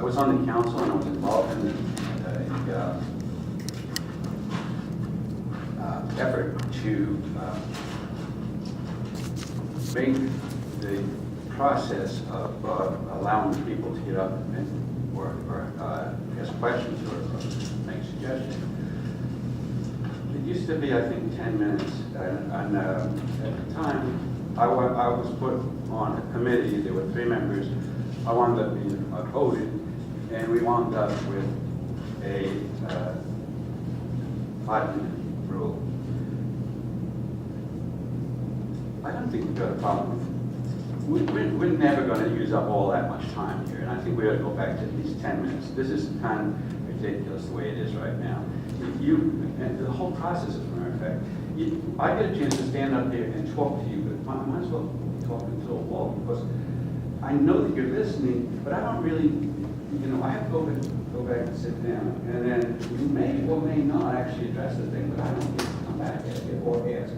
was on the council and I was involved in the effort to make the process of allowing people to get up and or ask questions or make suggestions. It used to be, I think, 10 minutes, and at the time, I was put on a committee. There were 3 members. I wound up being voted, and we wound up with a 5-minute rule. I don't think we've got a problem. We're never going to use up all that much time here, and I think we ought to go back to at least 10 minutes. This is kind of ridiculous the way it is right now. And the whole process, as a matter of fact, I get a chance to stand up here and talk to you, but I might as well be talking to a wall, because I know that you're listening, but I don't really, I have to go back and sit down, and then you may or may not actually address the thing, but I don't get to come back at it or ask.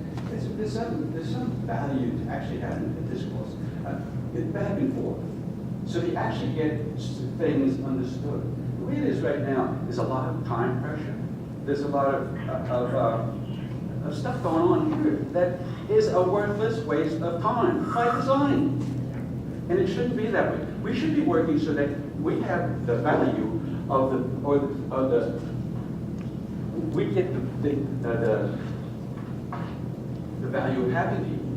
There's some value to actually having a discourse, back and forth, so you actually get things understood. The way it is right now, there's a lot of time pressure. There's a lot of stuff going on here that is a worthless waste of time by design. And it shouldn't be that way. We should be working so that we have the value of we get the value of having people.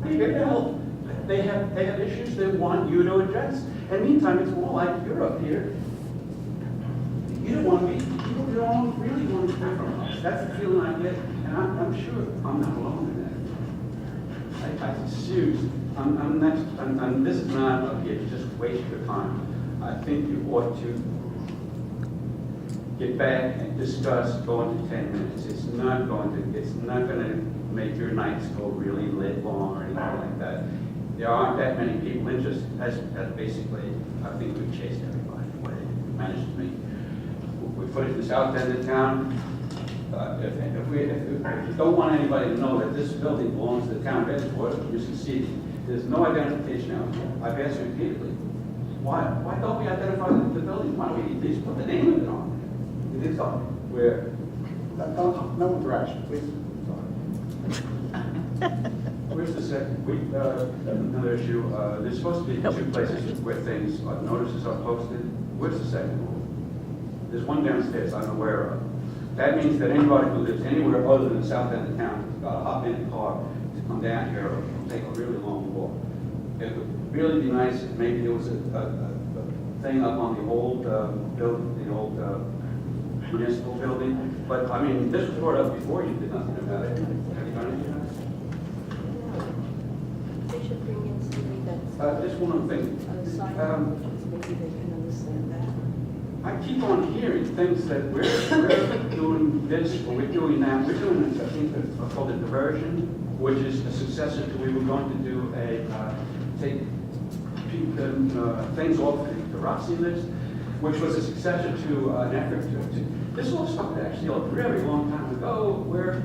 They're here to help. They have issues they want you to address. And meantime, it's more like you're up here. You don't really want to hear from us. That's the feeling I get, and I'm sure I'm not alone in that. Seriously, this is not up here to just waste your time. I think you ought to get back and discuss going to 10 minutes. It's not going to make your nights go really long or anything like that. There aren't that many people interested. As basically, I think we've chased everybody away. We managed to make. We put it in the south end of town. If you don't want anybody to know that this building belongs to the town of Edgewater, you're succeeding. There's no identification out there. I've asked repeatedly, why don't we identify the building? Why don't we at least put the name of it on there? It is on where. No interaction, please. Where's the second? Another issue. There's supposed to be 2 places where things, notices are posted. Where's the second one? There's one downstairs I'm aware of. That means that anybody who lives anywhere other than the south end of town has got to hop in a car to come down here or take a really long walk. It would really be nice if maybe there was a thing up on the old building, the old municipal building. But I mean, this was brought up before you did nothing about it. Have you done anything about it? They should bring in somebody that's Just one other thing. maybe they can understand that. I keep on hearing things that we're doing this or we're doing that. We're doing, I think, called a diversion, which is a successor to, we were going to do take things off the Rossi list, which was a successor to an effort to this all started actually a very long time ago, where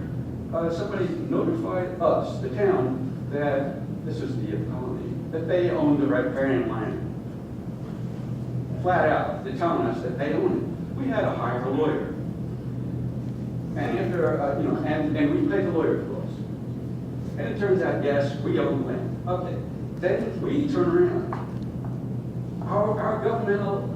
somebody notified us, the town, that this was the colony, that they owned the riparian land. Flat out, they're telling us that they own it. We had to hire a lawyer. And after, and we paid the lawyer costs. And it turns out, yes, we own the land. Okay. Then we turn around. Our governmental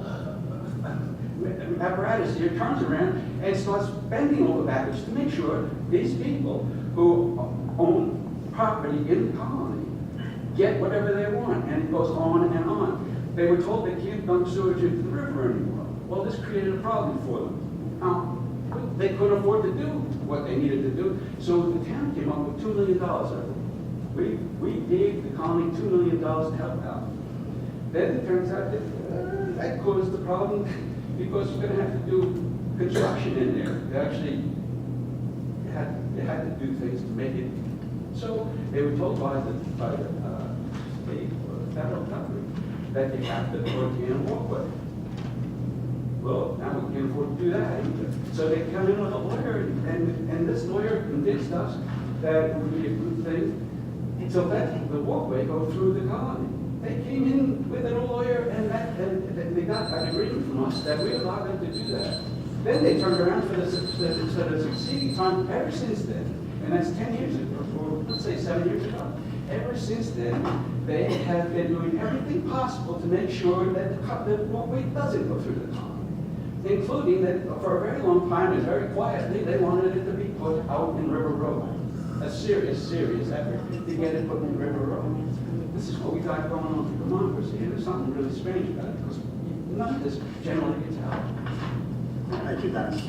apparatus here turns around and starts bending over backwards to make sure these people who own property in the colony get whatever they want. And it goes on and on. They were told they can't dump sewage into the river anymore. Well, this created a problem for them. Now, they couldn't afford to do what they needed to do, so the town came up with $2 million. We gave the colony $2 million to help out. Then it turns out that that caused the problem because you're going to have to do construction in there. They actually had to do things to make it. So they were told by the state or the federal government that they have to put in a walkway. Well, now we can't afford to do that either. So they come in with a lawyer, and this lawyer convinced us that it would be a good thing to let the walkway go through the colony. They came in with a lawyer, and they got an agreement from us that we allowed them to do that. Then they turned around for the succeeding time ever since then, and that's 10 years ago, or let's say 7 years ago. Ever since then, they have been doing everything possible to make sure that the walkway doesn't go through the pond, including that for a very long time and very quietly, they wanted it to be put out in River Road. A serious effort to get it put in River Road. This is what we got going on for democracy, and there's something really strange about it, because none of this generally gets out. Thank you, Dennis.